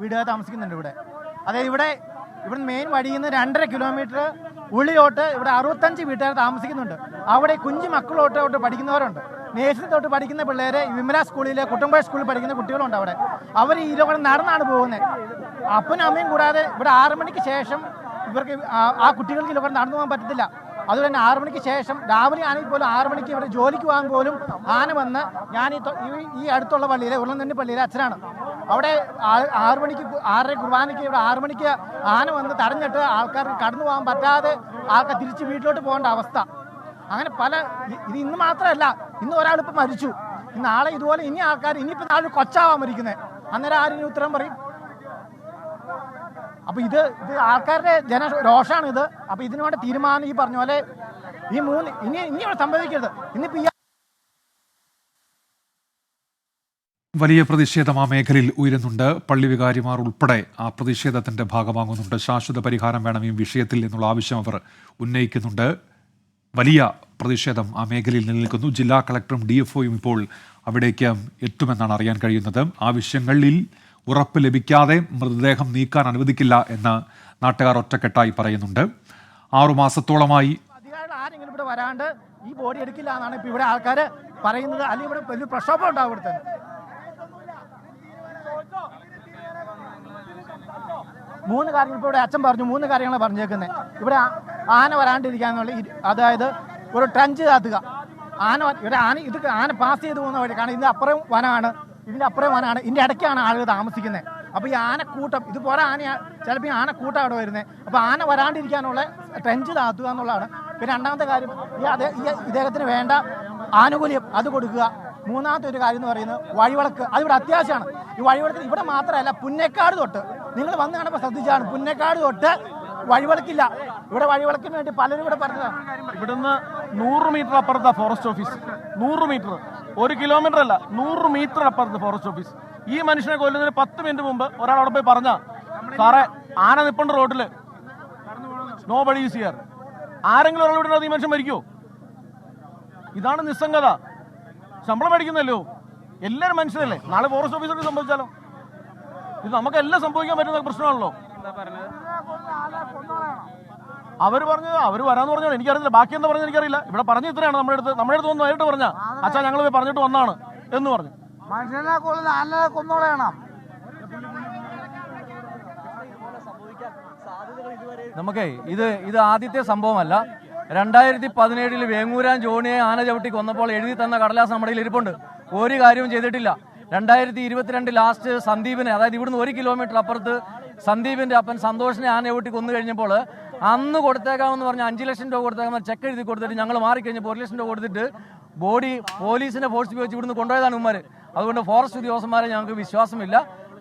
വീടുകാർ താമസിക്കുന്നുണ്ട് ഇവിടെ. അതായത് ഇവിടെ മെയിൻ വഴിയിൽ നിന്ന് 2.5 കിലോമീറ്റർ ഉള്ളിലോട്ട് ഇവിടെ 65 വീട്ടുകാർ താമസിക്കുന്നുണ്ട്. അവിടെ കുഞ്ഞു മക്കളോട്ട് പഠിക്കുന്നവരുണ്ട്. നേഴ്സറി തൊട്ട് പഠിക്കുന്ന പിള്ളേരെ വിമല സ്കൂളിലെ കുട്ടമ്പഴ സ്കൂളിൽ പഠിക്കുന്ന കുട്ടികളുണ്ട്. അവർ ഈ ലോകം നടന്നാണ് പോകുന്നത്. അപ്പനും അമ്മയും കൂടാതെ ഇവിടെ 6 മണിക്ക് ശേഷം ഇവർക്ക് ആ കുട്ടികൾക്ക് ലോകം നടന്നു പോകാൻ പറ്റത്തില്ല. അതുകൊണ്ട് തന്നെ 6 മണിക്ക് ശേഷം രാവിലെ ആണെങ്കിൽ പോലും 6 മണിക്ക് ഇവിടെ ജോലിക്ക് പോകാൻ പോലും ആന വന്ന് ഞാൻ ഈ അടുത്തുള്ള പള്ളിയിലെ ഉരുളന്തണ്ടി പള്ളിയിലെ അച്ഛനാണ്. അവിടെ 6 മണിക്ക് 6:30 കുർബാനയ്ക്ക് ഇവിടെ 6 മണിക്ക് ആന വന്ന് തടഞ്ഞിട്ട് ആൾക്കാർക്ക് കടന്നു പോകാൻ പറ്റാതെ ആൾക്കാർ തിരിച്ച് വീട്ടിലോട്ട് പോകേണ്ട അവസ്ഥ. അങ്ങനെ ഇത് ഇന്ന് മാത്രമല്ല, ഇന്ന് ഒരാളിപ്പോൾ മരിച്ചു. നാളെ ഇതുപോലെ ഇനി ആൾക്കാർ ഇനിയിപ്പോൾ നാളെ കൊച്ചാവാൻ മരിക്കുന്നത്. അന്നേരം ആരും ഉത്തരം പറയും? അപ്പോൾ ഇത് ആൾക്കാരുടെ ജനരോഷമാണ് ഇത്. അപ്പോൾ ഇതിനു വേണ്ട തീരുമാനം ഈ പറഞ്ഞ പോലെ ഇനി ഇവിടെ സംഭവിക്കരുത്. ഇന്നിപ്പോൾ വലിയ പ്രതിഷേധം ആ മേഖലയിൽ ഉയരുന്നുണ്ട്. പള്ളി വികാരിമാർ ഉൾപ്പെടെ ആ പ്രതിഷേധത്തിന്റെ ഭാഗമാകുന്നുണ്ട്. ശാശ്വത പരിഹാരം വേണം ഈ വിഷയത്തിൽ എന്നുള്ള ആവശ്യം അവർ ഉന്നയിക്കുന്നുണ്ട്. വലിയ പ്രതിഷേധം ആ മേഖലയിൽ നിലനിൽക്കുന്നു. ജില്ലാ കളക്ടറും DFOയും ഇപ്പോൾ അവിടേക്ക് എത്തുമെന്നാണ് അറിയാൻ കഴിയുന്നത്. ആവശ്യങ്ങളിൽ ഉറപ്പ് ലഭിക്കാതെ മൃതദേഹം നീക്കാൻ അനുവദിക്കില്ല എന്ന് നാട്ടുകാർ ഒറ്റക്കെട്ടായി പറയുന്നുണ്ട്. 6 മാസത്തോളമായി ആരെങ്കിലും ഇവിടെ വരാണ്ട് ഈ ബോഡി എടുക്കില്ല എന്നാണ് ഇപ്പോൾ ഇവിടെ ആൾക്കാർ പറയുന്നത്. അല്ലെങ്കിൽ ഇവിടെ വലിയ പ്രക്ഷോഭം ഉണ്ടാവും. ഇവിടുത്തെ 3 കാര്യങ്ങൾ ഇപ്പോൾ ഇവിടെ അച്ഛൻ പറഞ്ഞു. 3 കാര്യങ്ങളാണ് പറഞ്ഞേക്കുന്നത്. ഇവിടെ ആന വരാണ്ടിരിക്കാന്നുള്ള, അതായത് ഒരു ട്രഞ്ച് താത്തുക. ആന പാസ് ചെയ്ത് പോകുന്ന വഴി, കാരണം ഇതിൻ്റെ അപ്പുറം വനമാണ്, ഇതിൻ്റെ അപ്പുറം വനമാണ്, ഇതിൻ്റെ ഇടയ്ക്കാണ് ആളുകൾ താമസിക്കുന്നത്. അപ്പോൾ ഈ ആനക്കൂട്ടം ഇതുപോലെ ചിലപ്പോൾ ഈ ആനക്കൂട്ടം അവിടെ വരുന്നത്. അപ്പോൾ ആന വരാണ്ടിരിക്കാനുള്ള ട്രഞ്ച് താത്തുക എന്നുള്ളതാണ്. പിന്നെ 2ാമത്തെ കാര്യം ഇദ്ദേഹത്തിന് വേണ്ട ആനുകൂല്യം അത് കൊടുക്കുക. 3ാമത്തെ ഒരു കാര്യം എന്ന് പറയുന്നത് വഴിവിളക്ക്. അതിവിടെ അത്യാവശ്യമാണ്. ഈ വഴിവിളക്ക് ഇവിടെ മാത്രമല്ല, പുന്നേക്കാട് തൊട്ട് നിങ്ങൾ വന്ന് കാണുമ്പോൾ ശ്രദ്ധിച്ചാണ്, പുന്നേക്കാട് തൊട്ട് വഴിവിളക്കില്ല. ഇവിടെ വഴിവിളക്കിന് വേണ്ടി പലരും ഇവിടെ പറഞ്ഞതാണ്. ഇവിടുന്ന് 100 മീറ്റർ അപ്പുറത്താ ഫോറസ്റ്റ് ഓഫീസ്. 100 മീറ്റർ, 1 കിലോമീറ്റർ അല്ല, 100 മീറ്റർ അപ്പുറത്ത് ഫോറസ്റ്റ് ഓഫീസ്. ഈ മനുഷ്യനെ കൊല്ലുന്നതിന് 10 മിനിറ്റ് മുമ്പ് ഒരാൾ അവിടെ പോയി പറഞ്ഞ, സാറേ ആന നിപ്പുണ്ട് റോഡില്, നോ ബഡി ഈസ് ഹിയർ. ആരെങ്കിലും ഒരാൾ ഇവിടെ ഈ മനുഷ്യൻ മരിക്കുമോ? ഇതാണ് നിസ്സംഗത. ശമ്പളം മേടിക്കുന്നല്ലോ, എല്ലാവരും മനുഷ്യരല്ലേ. നാളെ ഫോറസ്റ്റ് ഓഫീസർക്ക് സംഭവിച്ചാലോ? ഇത് നമുക്കെല്ലാം സംഭവിക്കാൻ പറ്റുന്ന പ്രശ്നമാണല്ലോ. അവർ വരാന്ന് പറഞ്ഞാൽ എനിക്കറിയില്ല, ബാക്കി എന്താ പറഞ്ഞാൽ എനിക്കറിയില്ല. ഇവിടെ പറഞ്ഞ ഇത്രയാണ്. നമ്മുടെ അടുത്ത് വന്ന് നേരിട്ട് പറഞ്ഞ, അച്ഛാ ഞങ്ങൾ പോയി പറഞ്ഞിട്ട് വന്നാണ് എന്ന് പറഞ്ഞു. മനുഷ്യനെ കൊല്ലുന്ന ആനയെ കൊന്നോളയണം. നമുക്കേ ഇത് ആദ്യത്തെ സംഭവമല്ല. 2017 വേങ്ങൂരാൻ ജോണിയെ ആന ചവിട്ടി കൊന്നപ്പോൾ എഴുതി തന്ന കടലാസ് നമ്മുടെ ഇരിപ്പുണ്ട്. ഒരു കാര്യവും ചെയ്തിട്ടില്ല. 2022 ലാസ്റ്റ് സന്ദീപിനെ, അതായത് ഇവിടുന്ന് 1 കിലോമീറ്റർ അപ്പുറത്ത് സന്ദീപിന്റെ അപ്പൻ സന്തോഷിനെ ആന ചവിട്ടി കൊന്നു കഴിഞ്ഞപ്പോൾ അന്ന് കൊടുത്തേക്കാമെന്ന് പറഞ്ഞ് 5 ലക്ഷം രൂപ കൊടുത്തേക്കാമെന്ന് ചെക്ക് എഴുതി കൊടുത്തിട്ട് ഞങ്ങൾ മാറിക്കഴിഞ്ഞപ്പോൾ 1 ലക്ഷം രൂപ കൊടുത്തിട്ട് ബോഡി പോലീസിനെ ഫോഴ്സ് വെച്ച് ഇവിടുന്ന് കൊണ്ടുപോയതാണ് ഉമ്മാർ. അതുകൊണ്ട് ഫോറസ്റ്റ് ഉദ്യോഗസ്ഥന്മാരെ ഞങ്ങൾക്ക് വിശ്വാസമില്ല.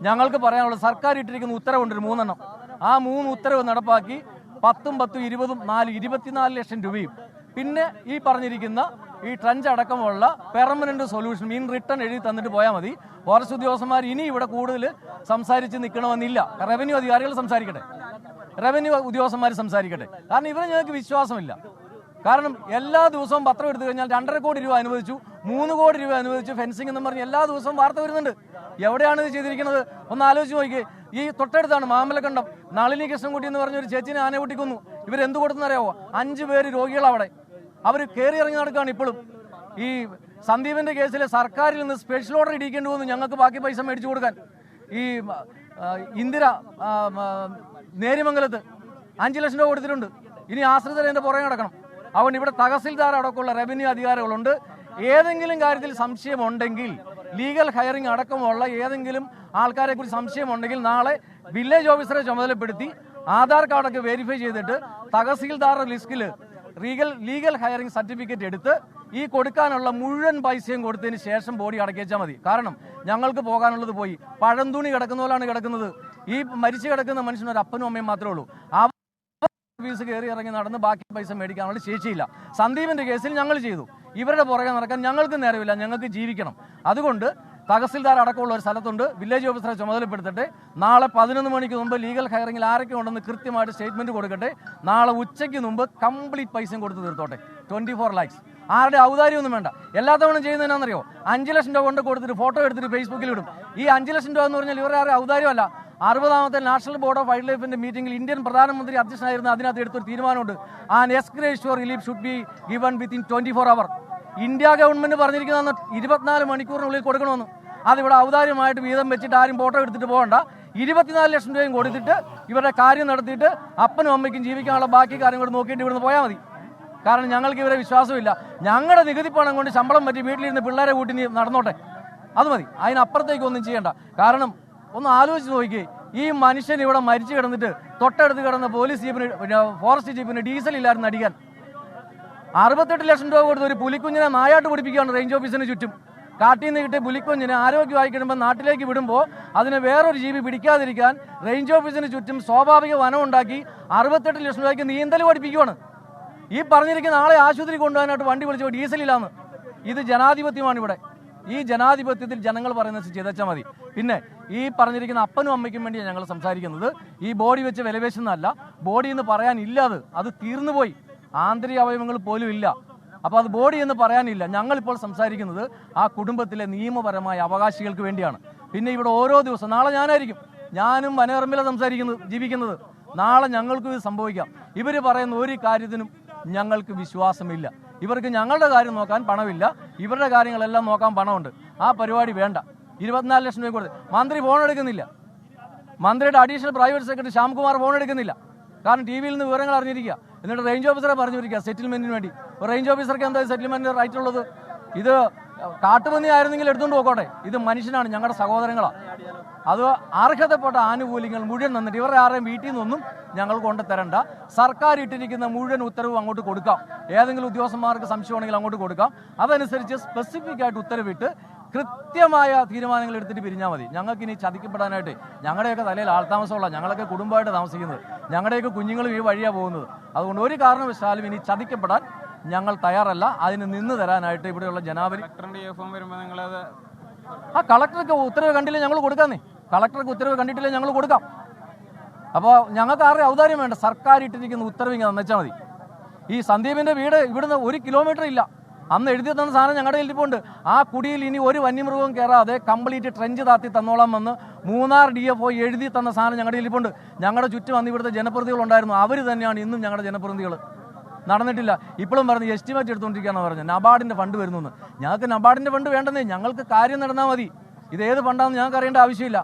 ഞങ്ങൾക്ക് പറയാനുള്ളത്, സർക്കാർ ഇട്ടിരിക്കുന്ന ഉത്തരവുണ്ട് 3 എണ്ണം. ആ 3 ഉത്തരവ് നടപ്പാക്കി 10, 10, 20, 4, 24 ലക്ഷം രൂപയും പിന്നെ ഈ പറഞ്ഞിരിക്കുന്ന ഈ ട്രഞ്ച് അടക്കമുള്ള പെർമനന്റ് സൊല്യൂഷൻ ഇൻ റിട്ടേൺ എഴുതി തന്നിട്ട് പോയാൽ മതി. ഫോറസ്റ്റ് ഉദ്യോഗസ്ഥന്മാർ ഇനി ഇവിടെ കൂടുതൽ സംസാരിച്ച് നിൽക്കണമെന്നില്ല. റവന്യൂ അധികാരികൾ സംസാരിക്കട്ടെ, റവന്യൂ ഉദ്യോഗസ്ഥന്മാർ സംസാരിക്കട്ടെ. കാരണം ഇവരെ ഞങ്ങൾക്ക് വിശ്വാസമില്ല. കാരണം എല്ലാ ദിവസവും പത്രം എടുത്തു കഴിഞ്ഞാൽ 2.5 കോടി രൂപ അനുവദിച്ചു, 3 കോടി രൂപ അനുവദിച്ചു ഫെൻസിംഗ് എന്ന് പറഞ്ഞ് എല്ലാ ദിവസവും വാർത്ത വരുന്നുണ്ട്. എവിടെയാണ് ഇത് ചെയ്തിരിക്കുന്നത്? ഒന്ന് ആലോചിച്ച് നോക്കിയേ. ഈ തൊട്ടടുത്താണ് മാമലക്കണ്ടം നളിനി കൃഷ്ണൻകുട്ടി എന്ന് പറഞ്ഞൊരു ചേച്ചിനെ ആന പൊട്ടിക്കൊന്നു. ഇവരെന്ത് കൊടുത്തെന്നറിയാവോ? 5 പേര് രോഗികളവിടെ. അവർ കയറി ഇറങ്ങി നടക്കുകയാണ് ഇപ്പോഴും. ഈ സന്ദീപിന്റെ കേസിൽ സർക്കാരിൽ നിന്ന് സ്പെഷ്യൽ ഓർഡർ ഇടിക്കേണ്ടി വന്നു ഞങ്ങൾക്ക് ബാക്കി പൈസ മേടിച്ചു കൊടുക്കാൻ. ഈ ഇന്ദിര നേരിമംഗലത്ത് 5 ലക്ഷം രൂപ കൊടുത്തിട്ടുണ്ട്. ഇനി ആശ്രിതരെ പുറകെ നടക്കണം. അതുകൊണ്ട് ഇവിടെ തഹസിൽദാർ അടക്കമുള്ള റവന്യൂ അധികാരികളുണ്ട്. ഏതെങ്കിലും കാര്യത്തിൽ സംശയമുണ്ടെങ്കിൽ, ലീഗൽ ഹയറിംഗ് അടക്കമുള്ള ഏതെങ്കിലും ആൾക്കാരെ കുറിച്ച് സംശയമുണ്ടെങ്കിൽ നാളെ വില്ലേജ് ഓഫീസറെ ചുമതലപ്പെടുത്തി ആധാർ കാർഡൊക്കെ വെരിഫൈ ചെയ്തിട്ട് തഹസിൽദാർ ലിസ്റ്റിൽ ലീഗൽ ഹയറിംഗ് സർട്ടിഫിക്കറ്റ് എടുത്ത് ഈ കൊടുക്കാനുള്ള മുഴുവൻ പൈസയും കൊടുത്തതിന് ശേഷം ബോഡി അടക്കിച്ചാൽ മതി. കാരണം ഞങ്ങൾക്ക് പോകാനുള്ളത് പോയി. പഴംതുണി കിടക്കുന്ന പോലാണ് കിടക്കുന്നത്. ഈ മരിച്ചു കിടക്കുന്ന മനുഷ്യനൊരു അപ്പനും അമ്മയും മാത്രമേ ഉള്ളൂ. ഫീസ് കയറി ഇറങ്ങി നടന്ന് ബാക്കി പൈസ മേടിക്കാനുള്ള ശേഷിയില്ല. സന്ദീപിന്റെ കേസിൽ ഞങ്ങൾ ചെയ്തു. ഇവരുടെ പുറകെ നടക്കാൻ ഞങ്ങൾക്ക് നേരമില്ല. ഞങ്ങൾക്ക് ജീവിക്കണം. അതുകൊണ്ട് തഹസിൽദാർ അടക്കമുള്ള ഒരു സ്ഥലത്തുണ്ട്. വില്ലേജ് ഓഫീസറെ ചുമതലപ്പെടുത്തട്ടെ. നാളെ 11 മണിക്ക് മുമ്പ് ലീഗൽ ഹയറിംഗിൽ ആരൊക്കെ ഉണ്ടെന്ന് കൃത്യമായിട്ട് സ്റ്റേറ്റ്മെന്റ് കൊടുക്കട്ടെ. നാളെ ഉച്ചയ്ക്ക് മുമ്പ് കംപ്ലീറ്റ് പൈസയും കൊടുത്ത് തീർത്തോട്ടെ. 24 lakhs. ആരുടെ ഔദാര്യമൊന്നും വേണ്ട. എല്ലാ തവണ ചെയ്യുന്നതിനാണെന്നറിയോ? 5 ലക്ഷം രൂപ കൊണ്ട് കൊടുത്തിട്ട് ഫോട്ടോ എടുത്തിട്ട് ഫേസ്ബുക്കിൽ ഇടും. ഈ 5 ലക്ഷം രൂപ എന്ന് പറഞ്ഞാൽ ഇവരുടെ ആരുടെ ഔദാര്യമല്ല. 60ാമത്തെ നാഷണൽ ബോർഡ് ഓഫ് വൈൽഡ് ലൈഫിന്റെ മീറ്റിംഗിൽ ഇന്ത്യൻ പ്രധാനമന്ത്രി അധ്യക്ഷനായിരുന്ന അതിനകത്ത് എടുത്തൊരു തീരുമാനമുണ്ട്. And ex gratia relief should be given within 24 hours. India government പറഞ്ഞിരിക്കുന്ന 24 മണിക്കൂറിനുള്ളിൽ കൊടുക്കണമെന്ന്. അതിവിടെ ഔദാര്യമായിട്ട് വീതം വെച്ചിട്ട് ആരും ഫോട്ടോ എടുത്തിട്ട് പോകണ്ട. 24 ലക്ഷം രൂപയും കൊടുത്തിട്ട് ഇവരുടെ കാര്യം നടത്തിയിട്ട് അപ്പനും അമ്മയ്ക്കും ജീവിക്കാനുള്ള ബാക്കി കാര്യങ്ങൾ നോക്കിയിട്ട് ഇവിടുന്ന് പോയാൽ മതി. കാരണം ഞങ്ങൾക്ക് ഇവരെ വിശ്വാസമില്ല. ഞങ്ങളുടെ നികുതി പണം കൊണ്ട് ശമ്പളം പറ്റി വീട്ടിലിരുന്ന് പിള്ളേരെ കൂട്ടി നടന്നോട്ടെ, അത് മതി. അതിനപ്പുറത്തേക്ക് ഒന്നും ചെയ്യണ്ട. കാരണം ഒന്ന് ആലോചിച്ച് നോക്കിയേ, ഈ മനുഷ്യൻ ഇവിടെ മരിച്ചു കിടന്നിട്ട് തൊട്ടടുത്ത് കിടന്ന പോലീസ് ജീപ്പിന് ഫോറസ്റ്റ് ജീപ്പിന് ഡീസൽ ഇല്ലായിരുന്നു അടിക്കാൻ. 68 ലക്ഷം രൂപ കൊടുത്ത് ഒരു പുലിക്കുഞ്ഞിനെ നായാട്ട് പിടിപ്പിക്കുകയാണ് റേഞ്ച് ഓഫീസിന് ചുറ്റും. കാട്ടിൽ നിന്ന് കിട്ടിയ പുലിക്കുഞ്ഞിനെ ആരോഗ്യമായി കിടുമ്പോൾ നാട്ടിലേക്ക് വിടുമ്പോൾ അതിന് വേറൊരു ജീവി പിടിക്കാതിരിക്കാൻ റേഞ്ച് ഓഫീസിന് ചുറ്റും സ്വാഭാവിക വനം ഉണ്ടാക്കി 68 ലക്ഷം രൂപയ്ക്ക് നീന്തൽ പഠിപ്പിക്കുകയാണ്. ഈ പറഞ്ഞിരിക്കുന്ന ആളെ ആശുപത്രി കൊണ്ടുപോകാനായിട്ട് വണ്ടി വിളിച്ചപ്പോൾ ഡീസലില്ലാന്ന്. ഇത് ജനാധിപത്യമാണ് ഇവിടെ. ഈ ജനാധിപത്യത്തിൽ ജനങ്ങൾ പറയുന്നത് ചെയ്തച്ചാൽ മതി. പിന്നെ ഈ പറഞ്ഞിരിക്കുന്ന അപ്പനും അമ്മയ്ക്കും വേണ്ടിയാണ് ഞങ്ങൾ സംസാരിക്കുന്നത്. ഈ ബോഡി വെച്ച് വിലപേശുന്നതല്ല. ബോഡി എന്ന് പറയാനില്ല, അത് തീർന്നുപോയി. ആന്തരിക അവയവങ്ങൾ പോലും ഇല്ല. അപ്പോൾ അത് ബോഡി എന്ന് പറയാനില്ല. ഞങ്ങളിപ്പോൾ സംസാരിക്കുന്നത് ആ കുടുംബത്തിലെ നിയമപരമായ അവകാശികൾക്ക് വേണ്ടിയാണ്. പിന്നെ ഇവിടെ ഓരോ ദിവസം, നാളെ ഞാനും വനേറമ്പിലാണ് ജീവിക്കുന്നത്. നാളെ ഞങ്ങൾക്കും ഇത് സംഭവിക്കാം. ഇവർ പറയുന്ന ഒരു കാര്യത്തിനും ഞങ്ങൾക്ക് വിശ്വാസമില്ല. ഇവർക്ക് ഞങ്ങളുടെ കാര്യം നോക്കാൻ പണമില്ല, ഇവരുടെ കാര്യങ്ങളെല്ലാം നോക്കാൻ പണമുണ്ട്. ആ പരിപാടി വേണ്ട. 24 ലക്ഷം രൂപ കൊടുത്ത് മന്ത്രി ഫോൺ എടുക്കുന്നില്ല. മന്ത്രിയുടെ additional private secretary Shyamkumar phone എടുക്കുന്നില്ല. കാരണം ടി വിയിൽ നിന്ന് വിവരങ്ങൾ അറിഞ്ഞിരിക്കുക. എന്നിട്ട് റേഞ്ച് ഓഫീസറെ പറഞ്ഞിരിക്കുക സെറ്റിൽമെന്റിന് വേണ്ടി. റേഞ്ച് ഓഫീസർക്ക് എന്താ സെറ്റിൽമെന്റിന് റൈറ്റ് ഉള്ളത്? ഇത് കാട്ടുപന്നി ആയിരുന്നെങ്കിൽ എടുത്തുകൊണ്ട് പോക്കോട്ടെ. ഇത് മനുഷ്യനാണ്, ഞങ്ങളുടെ സഹോദരങ്ങളാണ്. അത് അർഹതപ്പെട്ട ആനുകൂല്യങ്ങൾ മുഴുവൻ തന്നിട്ട് ഇവരുടെ ആരെയും വീട്ടിൽ നിന്നൊന്നും ഞങ്ങൾ കൊണ്ട് തരണ്ട. സർക്കാർ ഇട്ടിരിക്കുന്ന മുഴുവൻ ഉത്തരവും അങ്ങോട്ട് കൊടുക്കാം. ഏതെങ്കിലും ഉദ്യോഗസ്ഥന്മാർക്ക് സംശയമാണെങ്കിൽ അങ്ങോട്ട് കൊടുക്കാം. അതനുസരിച്ച് സ്പെസിഫിക് ആയിട്ട് ഉത്തരവിട്ട് കൃത്യമായ തീരുമാനങ്ങൾ എടുത്തിട്ട് പിരിഞ്ഞാൽ മതി. ഞങ്ങൾക്ക് ഇനി ചതിക്കപ്പെടാനായിട്ട് ഞങ്ങളുടെയൊക്കെ തലയിൽ ആൾതാമസമുള്ള, ഞങ്ങളൊക്കെ കുടുംബമായിട്ട് താമസിക്കുന്നത്, ഞങ്ങളുടെയൊക്കെ കുഞ്ഞുങ്ങളും ഈ വഴിയാണ് പോകുന്നത്. അതുകൊണ്ട് ഒരു കാരണവശാലും ഇനി ചതിക്കപ്പെടാൻ ഞങ്ങൾ തയ്യാറല്ല. അതിന് നിന്ന് തരാനായിട്ട് ഇവിടെയുള്ള ജനാവലി കളക്ടർക്ക് ഉത്തരവ് കണ്ടില്ല ഞങ്ങൾ കൊടുക്കാന്നേ. കളക്ടർക്ക് ഉത്തരവ് കണ്ടിട്ടില്ല ഞങ്ങൾ കൊടുക്കാം. അപ്പോൾ ഞങ്ങൾക്ക് ആരുടെ ഔദാര്യം വേണ്ട. സർക്കാർ ഇട്ടിരിക്കുന്ന ഉത്തരവ് ഇങ്ങനെ തന്നേച്ചാൽ മതി. ഈ സന്ദീപിന്റെ വീട് ഇവിടുന്ന് 1 കിലോമീറ്റർ ഇല്ല. അന്ന് എഴുതി തന്ന സാധനം ഞങ്ങളുടെ ഇരിപ്പുണ്ട്. ആ കുടിയിൽ ഇനി ഒരു വന്യമൃഗവും കയറാതെ കംപ്ലീറ്റ് ട്രെഞ്ച് താത്തി തന്നോളാം വന്ന് മൂന്നാർ DFO എഴുതി തന്ന സാധനം ഞങ്ങളുടെ ഇരിപ്പുണ്ട്. ഞങ്ങളുടെ ചുറ്റും അന്ന് ഇവിടുത്തെ ജനപ്രതിനിധികൾ ഉണ്ടായിരുന്നു. അവർ തന്നെയാണ് ഇന്നും ഞങ്ങളുടെ ജനപ്രതിനിധികൾ. നടന്നിട്ടില്ല. ഇപ്പോഴും പറഞ്ഞ് എസ്റ്റിമേറ്റ് എടുത്തുകൊണ്ടിരിക്കുകയാണ് പറഞ്ഞത്. നബാർഡിന്റെ ഫണ്ട് വരുന്നു. ഞങ്ങൾക്ക് നബാർഡിന്റെ ഫണ്ട് വേണ്ടെന്നേ, ഞങ്ങൾക്ക് കാര്യം നടന്നാൽ മതി. ഇത് ഏത് ഫണ്ടാണെന്ന് ഞങ്ങൾക്ക് അറിയേണ്ട ആവശ്യമില്ല.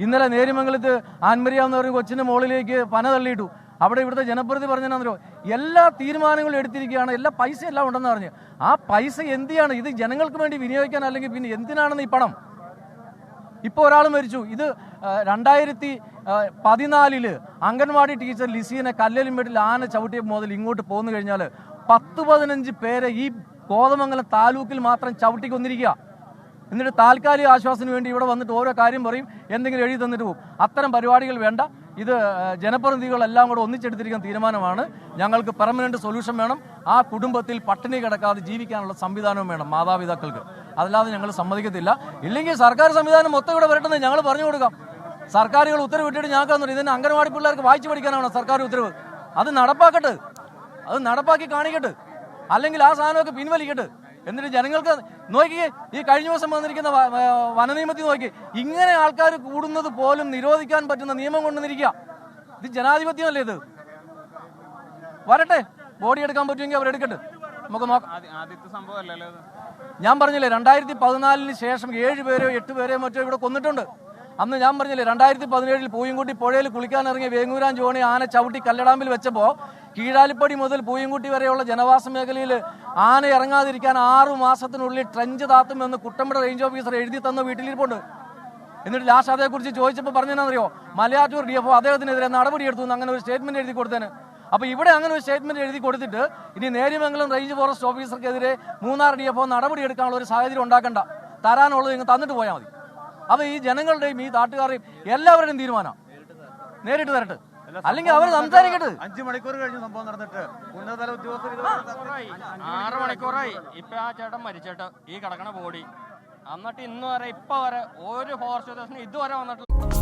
ഇന്നലെ നേരിമംഗലത്ത് ആൻമരിയ എന്ന് പറയുന്ന കൊച്ചിന്റെ മുകളിലേക്ക് പന തള്ളിയിട്ടു. അവിടെ ഇവിടുത്തെ ജനപ്രതി പറഞ്ഞോ എല്ലാ തീരുമാനങ്ങളും എടുത്തിരിക്കുകയാണ്, എല്ലാ പൈസ എല്ലാം ഉണ്ടെന്ന് പറഞ്ഞ്. ആ പൈസ എന്തിനാണ്? ഇത് ജനങ്ങൾക്ക് വേണ്ടി വിനിയോഗിക്കാൻ, അല്ലെങ്കിൽ പിന്നെ എന്തിനാണെന്ന് ഈ പണം? ഇപ്പോൾ ഒരാൾ മരിച്ചു. ഇത് 2014 അംഗൻവാടി ടീച്ചർ ലിസിയെ കല്ലേലിൻമേട്ടിൽ ആന ചവിട്ടിയ മുതൽ ഇങ്ങോട്ട് പോന്നു കഴിഞ്ഞാൽ 10-15 പേരെ ഈ കോതമംഗലം താലൂക്കിൽ മാത്രം ചവിട്ടി കൊന്നിരിക്കുക. എന്നിട്ട് താൽക്കാലിക ആശ്വാസത്തിന് വേണ്ടി ഇവിടെ വന്നിട്ട് ഓരോ കാര്യം പറയും, എന്തെങ്കിലും എഴുതി തന്നിട്ട് പോകും. അത്തരം പരിപാടികൾ വേണ്ട. ഇത് ജനപ്രതിനിധികളെല്ലാം കൂടെ ഒന്നിച്ചെടുത്തിരിക്കുന്ന തീരുമാനമാണ്. ഞങ്ങൾക്ക് പെർമനന്റ് സൊല്യൂഷൻ വേണം. ആ കുടുംബത്തിൽ പട്ടിണി കിടക്കാതെ ജീവിക്കാനുള്ള സംവിധാനവും വേണം മാതാപിതാക്കൾക്ക്. അതല്ലാതെ ഞങ്ങൾ സമ്മതിക്കത്തില്ല. ഇല്ലെങ്കിൽ സർക്കാർ സംവിധാനം മൊത്തം ഇവിടെ വരട്ടെന്ന് ഞങ്ങൾ പറഞ്ഞു കൊടുക്കാം. സർക്കാരുകൾ ഉത്തരവിട്ടിട്ട് ഞങ്ങൾക്ക് ഇതിന് അംഗൻവാടി പിള്ളേർക്ക് വായിച്ചു പഠിക്കാനാണ് സർക്കാർ ഉത്തരവ്. അത് നടപ്പാക്കട്ടെ, അത് നടപ്പാക്കി കാണിക്കട്ടെ. അല്ലെങ്കിൽ ആ സാധനമൊക്കെ പിൻവലിക്കട്ടെ. എന്നിട്ട് ജനങ്ങൾക്ക് നോക്കിയേ, ഈ കഴിഞ്ഞ ദിവസം വന്നിരിക്കുന്ന വനനിയമത്തിൽ നോക്കി, ഇങ്ങനെ ആൾക്കാർ കൂടുന്നത് പോലും നിരോധിക്കാൻ പറ്റുന്ന നിയമം കൊണ്ടുവന്നിരിക്കുക. ഇത് ജനാധിപത്യമല്ലേ? ഇത് വരട്ടെ. ബോഡി എടുക്കാൻ പറ്റുമെങ്കിൽ അവരെടുക്കട്ടെ, നമുക്ക് നോക്കാം. ഞാൻ പറഞ്ഞില്ലേ 2014 ശേഷം 7 പേരെയോ 8 പേരെയോ മറ്റോ ഇവിടെ കൊന്നിട്ടുണ്ട്. അന്ന് ഞാൻ പറഞ്ഞില്ലേ 2017 പൂയംകുട്ടി പുഴയിൽ കുളിക്കാനിറങ്ങിയ വേങ്ങൂരാൻ ജോണി ആന ചവിട്ടി കല്ലടാമ്പിൽ വെച്ചപ്പോൾ കീഴാലിപ്പടി മുതൽ പൂയംകുട്ടി വരെയുള്ള ജനവാസ മേഖലയിൽ ആന ഇറങ്ങാതിരിക്കാൻ 6 മാസത്തിനുള്ളിൽ ട്രെഞ്ച് താത്തുമെന്ന് കുട്ടമ്പുഴ റേഞ്ച് ഓഫീസർ എഴുതി തന്ന വീട്ടിലിരിപ്പുണ്ട്. എന്നിട്ട് ലാസ്റ്റ് അതേക്കുറിച്ച് ചോദിച്ചപ്പോൾ പറഞ്ഞെന്നറിയോ, മലയാറ്റൂർ DFO അദ്ദേഹത്തിനെതിരെ നടപടിയെടുത്തു അങ്ങനെ ഒരു സ്റ്റേറ്റ്മെന്റ് എഴുതി കൊടുത്തേന്. അപ്പോൾ ഇവിടെ അങ്ങനെ ഒരു സ്റ്റേറ്റ്മെന്റ് എഴുതി കൊടുത്തിട്ട് ഇനി നേരിമംഗലം റേഞ്ച് ഫോറസ്റ്റ് ഓഫീസർക്കെതിരെ മൂന്നാർ DFO നടപടിയെടുക്കാനുള്ള ഒരു സാഹചര്യം ഉണ്ടാക്കണ്ട. തരാനുള്ളത് നിങ്ങൾ തന്നിട്ട് പോയാൽ മതി. അപ്പോൾ ഈ ജനങ്ങളുടെയും ഈ നാട്ടുകാരുടെയും എല്ലാവരുടെയും തീരുമാനം നേരിട്ട് തരട്ടെ. അല്ലെങ്കിൽ അവർ സംസാരിക്കട്ടെ. 5 മണിക്കൂർ കഴിഞ്ഞ് സംഭവം നടന്നിട്ട് ഉന്നതതല ഉദ്യോഗസ്ഥർ 6 മണിക്കൂറായി. ഇപ്പൊ ആ ചേട്ടൻ മരിച്ചിട്ട് ഈ കിടക്കണ ബോഡി എന്നിട്ട് ഇന്ന് വരെ ഇപ്പൊ വരെ ഒരു ഫോറസ്റ്റ് ഉദ്യോഗസ്ഥനും ഇതുവരെ വന്നിട്ടില്ല.